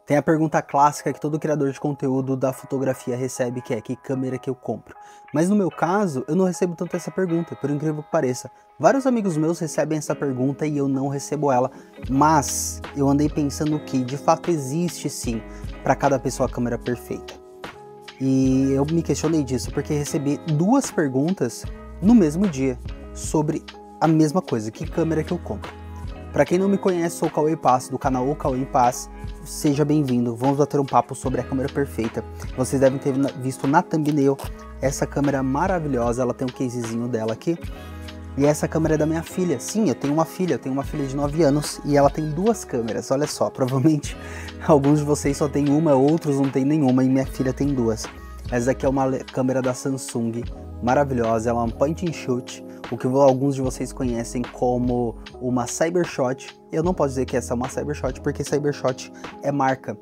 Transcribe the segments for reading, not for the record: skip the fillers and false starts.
Tem a pergunta clássica que todo criador de conteúdo da fotografia recebe, que é: que câmera que eu compro? Mas no meu caso, eu não recebo tanto essa pergunta, por incrível que pareça. Vários amigos meus recebem essa pergunta e eu não recebo ela, mas eu andei pensando que de fato existe sim para cada pessoa a câmera perfeita. E eu me questionei disso porque recebi duas perguntas no mesmo dia sobre a mesma coisa: que câmera que eu compro? Para quem não me conhece, sou o Cauê Paz, do canal O Cauê Paz. Seja bem-vindo, vamos bater um papo sobre a câmera perfeita. Vocês devem ter visto na thumbnail essa câmera maravilhosa, ela tem um casezinho dela aqui. E essa câmera é da minha filha. Sim, eu tenho uma filha de 9 anos e ela tem duas câmeras, olha só. Provavelmente alguns de vocês só tem uma, outros não tem nenhuma, e minha filha tem duas. Essa aqui é uma câmera da Samsung, maravilhosa, ela é uma point and shoot, o que alguns de vocês conhecem como uma Cybershot. Eu não posso dizer que essa é uma Cybershot, porque Cybershot é marca.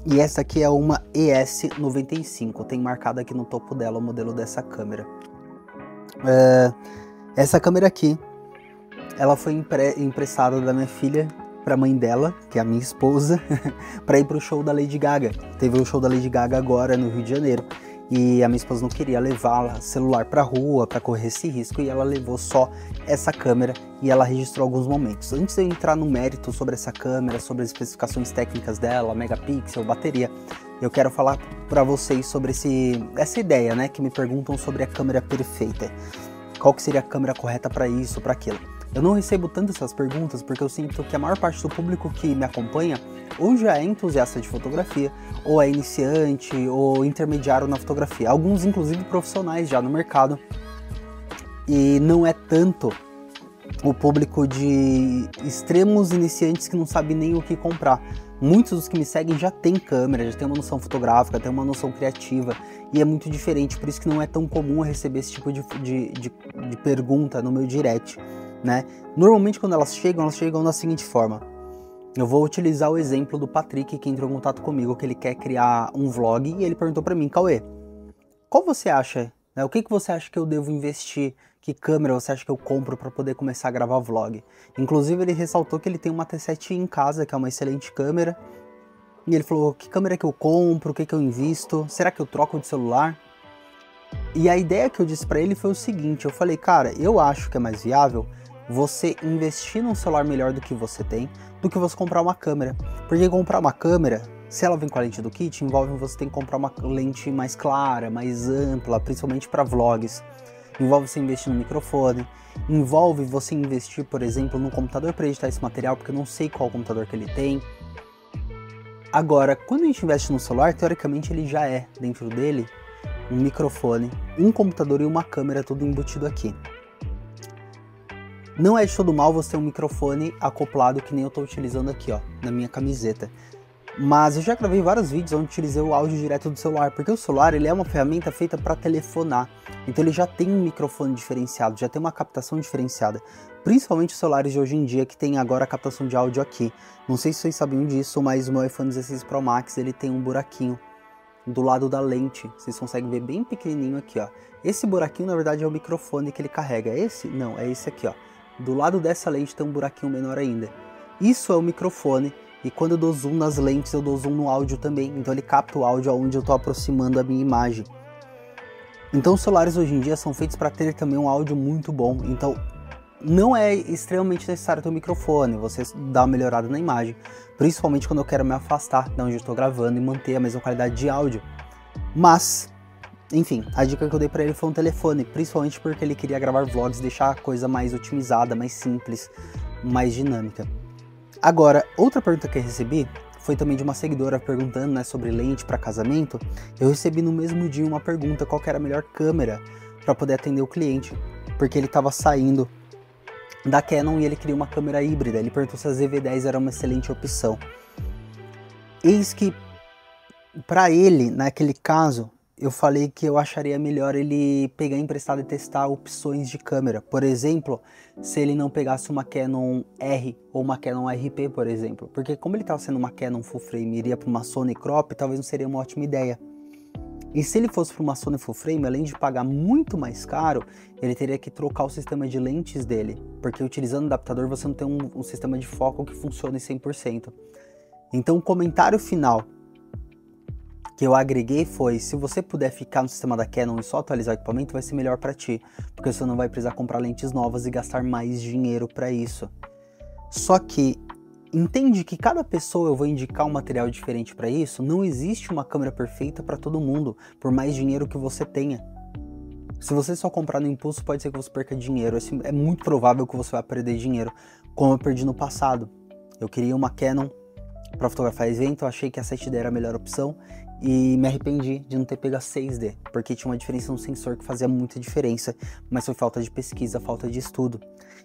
E essa aqui é uma ES95, tem marcado aqui no topo dela o modelo dessa câmera. Essa câmera aqui, ela foi emprestada da minha filha para a mãe dela, que é a minha esposa, para ir para o show da Lady Gaga. Teve o show da Lady Gaga agora no Rio de Janeiro. E a minha esposa não queria levar celular pra rua, para correr esse risco, e ela levou só essa câmera e ela registrou alguns momentos. Antes de eu entrar no mérito sobre essa câmera, sobre as especificações técnicas dela, megapixel, bateria, eu quero falar para vocês sobre essa ideia, né, que me perguntam sobre a câmera perfeita. Qual que seria a câmera correta para isso, para aquilo? Eu não recebo tanto essas perguntas porque eu sinto que a maior parte do público que me acompanha ou já é entusiasta de fotografia, ou é iniciante, ou intermediário na fotografia. Alguns, inclusive, profissionais já no mercado. E não é tanto o público de extremos iniciantes que não sabem nem o que comprar. Muitos dos que me seguem já têm câmera, já têm uma noção fotográfica, têm uma noção criativa, e é muito diferente, por isso que não é tão comum eu receber esse tipo de pergunta no meu direct, né? Normalmente quando elas chegam da seguinte forma: eu vou utilizar o exemplo do Patrick, que entrou em contato comigo, que ele quer criar um vlog, e ele perguntou para mim: Cauê, qual você acha, né, o que você acha que eu devo investir? Que câmera você acha que eu compro para poder começar a gravar vlog? Inclusive ele ressaltou que ele tem uma T7 em casa, que é uma excelente câmera, e ele falou: que câmera que eu compro, o que eu invisto, será que eu troco de celular? E a ideia que eu disse para ele foi o seguinte: eu falei, cara, eu acho que é mais viável você investir num celular melhor do que você tem, do que você comprar uma câmera. Porque comprar uma câmera, se ela vem com a lente do kit, envolve você ter que comprar uma lente mais clara, mais ampla, principalmente para vlogs. Envolve você investir no microfone, envolve você investir, por exemplo, num computador para editar esse material, porque eu não sei qual computador que ele tem. Agora, quando a gente investe no celular, teoricamente ele já é, dentro dele, um microfone, um computador e uma câmera, tudo embutido aqui. Não é de todo mal você ter um microfone acoplado que nem eu estou utilizando aqui, ó, na minha camiseta. Mas eu já gravei vários vídeos onde utilizei o áudio direto do celular, porque o celular ele é uma ferramenta feita para telefonar. Então ele já tem um microfone diferenciado, já tem uma captação diferenciada. Principalmente os celulares de hoje em dia que tem agora a captação de áudio aqui. Não sei se vocês sabiam disso, mas o meu iPhone 16 Pro Max ele tem um buraquinho do lado da lente. Vocês conseguem ver bem pequenininho aqui, ó. Esse buraquinho na verdade é o microfone que ele carrega. É esse? Não, é esse aqui, ó. Do lado dessa lente tem um buraquinho menor ainda. Isso é o microfone, e quando eu dou zoom nas lentes, eu dou zoom no áudio também. Então ele capta o áudio aonde eu estou aproximando a minha imagem. Então os celulares hoje em dia são feitos para ter também um áudio muito bom. Então não é extremamente necessário ter um microfone, você dá uma melhorada na imagem. Principalmente quando eu quero me afastar de onde eu estou gravando e manter a mesma qualidade de áudio. Mas enfim, a dica que eu dei pra ele foi um telefone, principalmente porque ele queria gravar vlogs, deixar a coisa mais otimizada, mais simples, mais dinâmica. Agora, outra pergunta que eu recebi foi também de uma seguidora perguntando, né, sobre lente para casamento. Eu recebi no mesmo dia uma pergunta qual que era a melhor câmera para poder atender o cliente, porque ele estava saindo da Canon e ele queria uma câmera híbrida. Ele perguntou se a ZV-10 era uma excelente opção. Eis que, para ele, naquele caso, eu falei que eu acharia melhor ele pegar emprestado e testar opções de câmera. Por exemplo, se ele não pegasse uma Canon R ou uma Canon RP, por exemplo. Porque como ele estava sendo uma Canon full frame e iria para uma Sony crop, talvez não seria uma ótima ideia. E se ele fosse para uma Sony full frame, além de pagar muito mais caro, ele teria que trocar o sistema de lentes dele. Porque utilizando o adaptador você não tem um sistema de foco que funcione 100%. Então o comentário final que eu agreguei foi: se você puder ficar no sistema da Canon e só atualizar o equipamento, vai ser melhor para ti, porque você não vai precisar comprar lentes novas e gastar mais dinheiro para isso. Só que entende que cada pessoa eu vou indicar um material diferente para isso. Não existe uma câmera perfeita para todo mundo, por mais dinheiro que você tenha. Se você só comprar no impulso, pode ser que você perca dinheiro. É muito provável que você vai perder dinheiro, como eu perdi no passado. Eu queria uma Canon para fotografar evento, eu achei que a 7D era a melhor opção e me arrependi de não ter pego a 6D, porque tinha uma diferença no sensor que fazia muita diferença, mas foi falta de pesquisa, falta de estudo.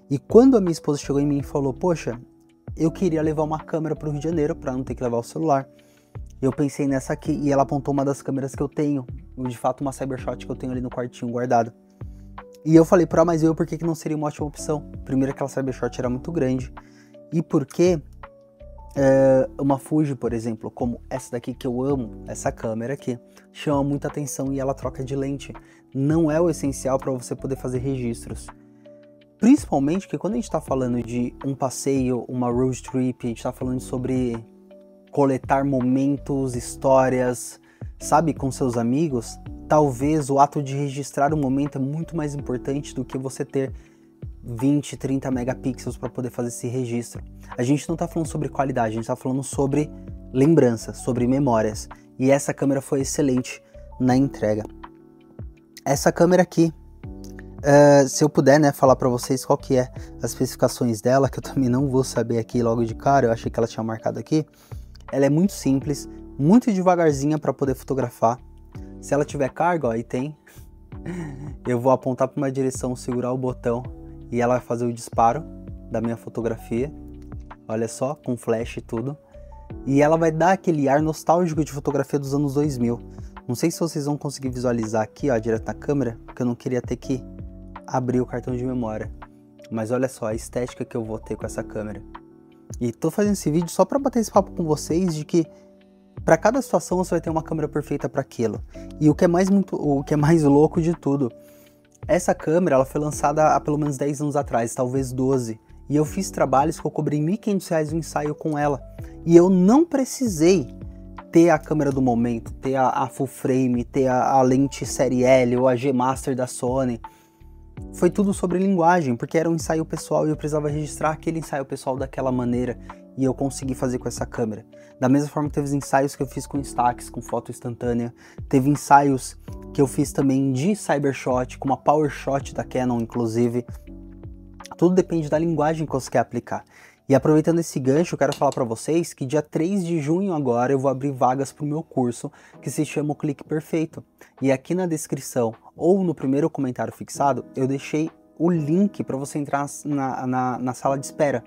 E quando a minha esposa chegou em mim e falou: poxa, eu queria levar uma câmera para o Rio de Janeiro para não ter que levar o celular, eu pensei nessa aqui, e ela apontou uma das câmeras que eu tenho, de fato uma Cybershot que eu tenho ali no quartinho guardada. E eu falei pra ela: mas por que não seria uma ótima opção? Primeiro, aquela Cybershot era muito grande, e porque uma Fuji, por exemplo, como essa daqui que eu amo, essa câmera aqui, chama muita atenção e ela troca de lente. Não é o essencial para você poder fazer registros. Principalmente que quando a gente está falando de um passeio, uma road trip, a gente está falando sobre coletar momentos, histórias, sabe, com seus amigos, talvez o ato de registrar o momento é muito mais importante do que você ter 20, 30 megapixels para poder fazer esse registro. A gente não está falando sobre qualidade, a gente está falando sobre lembranças, sobre memórias. E essa câmera foi excelente na entrega. Essa câmera aqui, se eu puder, né, falar para vocês qual que é as especificações dela, que eu também não vou saber aqui logo de cara, eu achei que ela tinha marcado aqui. Ela é muito simples, muito devagarzinha para poder fotografar. Se ela tiver carga, ó, aí tem. Eu vou apontar para uma direção, segurar o botão e ela vai fazer o disparo da minha fotografia. Olha só, com flash e tudo. E ela vai dar aquele ar nostálgico de fotografia dos anos 2000. Não sei se vocês vão conseguir visualizar aqui, ó, direto na câmera, porque eu não queria ter que abrir o cartão de memória. Mas olha só a estética que eu vou ter com essa câmera. E tô fazendo esse vídeo só para bater esse papo com vocês de que para cada situação você vai ter uma câmera perfeita para aquilo. E o que é mais louco de tudo, essa câmera ela foi lançada há pelo menos 10 anos atrás, talvez 12. E eu fiz trabalhos que eu cobrei R$1.500 no ensaio com ela. E eu não precisei ter a câmera do momento, ter a full frame, ter a lente série L ou a G Master da Sony. Foi tudo sobre linguagem, porque era um ensaio pessoal e eu precisava registrar aquele ensaio pessoal daquela maneira, e eu consegui fazer com essa câmera. Da mesma forma que teve ensaios que eu fiz com Instax, com foto instantânea, teve ensaios que eu fiz também de Cybershot, com uma PowerShot da Canon, inclusive. Tudo depende da linguagem que você quer aplicar. E aproveitando esse gancho, eu quero falar para vocês que dia 3 de junho agora eu vou abrir vagas para o meu curso, que se chama o Clique Perfeito. E aqui na descrição ou no primeiro comentário fixado, eu deixei o link para você entrar na sala de espera.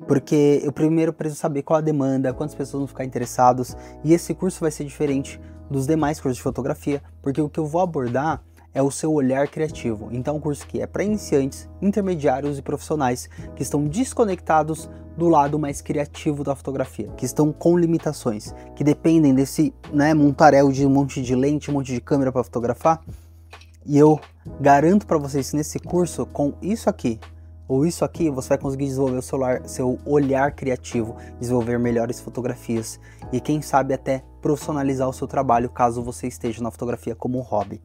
Porque eu primeiro preciso saber qual a demanda, quantas pessoas vão ficar interessadas, e esse curso vai ser diferente dos demais cursos de fotografia, porque o que eu vou abordar é o seu olhar criativo. Então, um curso que é para iniciantes, intermediários e profissionais que estão desconectados do lado mais criativo da fotografia, que estão com limitações, que dependem desse, né, montaréu de um monte de lente, um monte de câmera para fotografar. E eu garanto para vocês que nesse curso, com isso aqui ou isso aqui, você vai conseguir desenvolver seu olhar criativo, desenvolver melhores fotografias e quem sabe até profissionalizar o seu trabalho caso você esteja na fotografia como um hobby.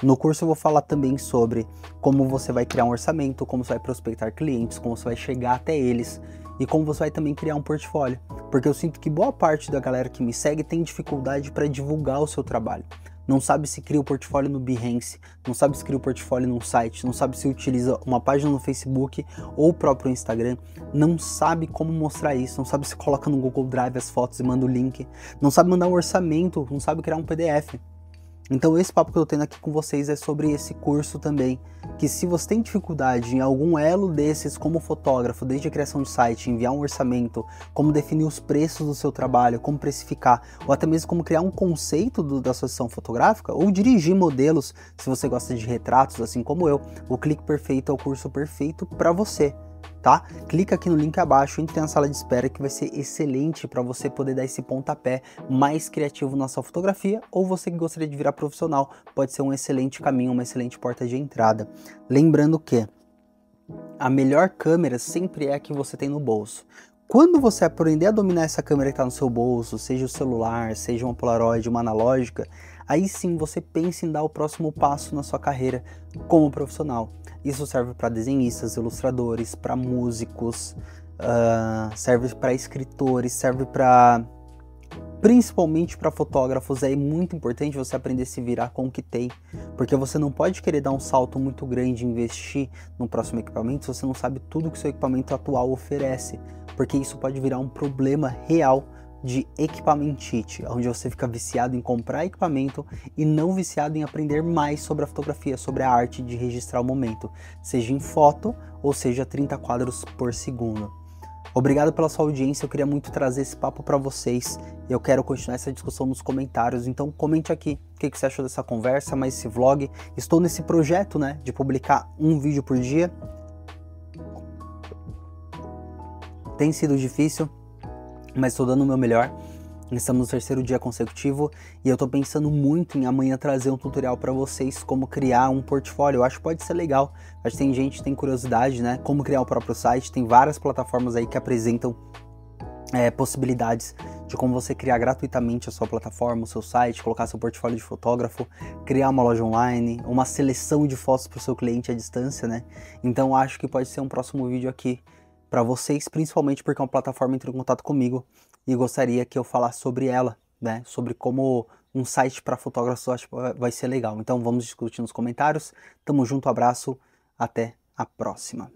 No curso eu vou falar também sobre como você vai criar um orçamento, como você vai prospectar clientes, como você vai chegar até eles e como você vai também criar um portfólio, porque eu sinto que boa parte da galera que me segue tem dificuldade para divulgar o seu trabalho. Não sabe se cria o portfólio no Behance, não sabe se cria o portfólio num site, não sabe se utiliza uma página no Facebook ou o próprio Instagram, não sabe como mostrar isso, não sabe se coloca no Google Drive as fotos e manda o link, não sabe mandar um orçamento, não sabe criar um PDF. Então esse papo que eu tô tendo aqui com vocês é sobre esse curso também, que se você tem dificuldade em algum elo desses como fotógrafo, desde a criação de site, enviar um orçamento, como definir os preços do seu trabalho, como precificar, ou até mesmo como criar um conceito da sua sessão fotográfica, ou dirigir modelos, se você gosta de retratos, assim como eu, o Clique Perfeito é o curso perfeito para você. Tá? Clica aqui no link abaixo, entre na sala de espera que vai ser excelente para você poder dar esse pontapé mais criativo na sua fotografia, ou você que gostaria de virar profissional, pode ser um excelente caminho, uma excelente porta de entrada. Lembrando que a melhor câmera sempre é a que você tem no bolso. Quando você aprender a dominar essa câmera que está no seu bolso, seja o celular, seja uma Polaroid, uma analógica, aí sim você pensa em dar o próximo passo na sua carreira como profissional. Isso serve para desenhistas, ilustradores, para músicos, serve para escritores, serve para... Principalmente para fotógrafos, é muito importante você aprender a se virar com o que tem, porque você não pode querer dar um salto muito grande e investir no próximo equipamento se você não sabe tudo que seu equipamento atual oferece, porque isso pode virar um problema real de equipamentite, onde você fica viciado em comprar equipamento e não viciado em aprender mais sobre a fotografia, sobre a arte de registrar o momento, seja em foto ou seja 30 quadros por segundo. Obrigado pela sua audiência, eu queria muito trazer esse papo para vocês e eu quero continuar essa discussão nos comentários, então comente aqui o que você achou dessa conversa, mais esse vlog. Estou nesse projeto, né, de publicar um vídeo por dia. Tem sido difícil, mas estou dando o meu melhor. Estamos no 3º dia consecutivo e eu tô pensando muito em amanhã trazer um tutorial para vocês como criar um portfólio. Eu acho que pode ser legal. Acho que tem gente que tem curiosidade, né? Como criar o próprio site. Tem várias plataformas aí que apresentam possibilidades de como você criar gratuitamente a sua plataforma, o seu site, colocar seu portfólio de fotógrafo, criar uma loja online, uma seleção de fotos para o seu cliente à distância, né? Então acho que pode ser um próximo vídeo aqui para vocês, principalmente porque uma plataforma entrou em contato comigo e gostaria que eu falasse sobre ela, né? Sobre como um site para fotógrafos eu acho que vai ser legal. Então vamos discutir nos comentários. Tamo junto, abraço, até a próxima.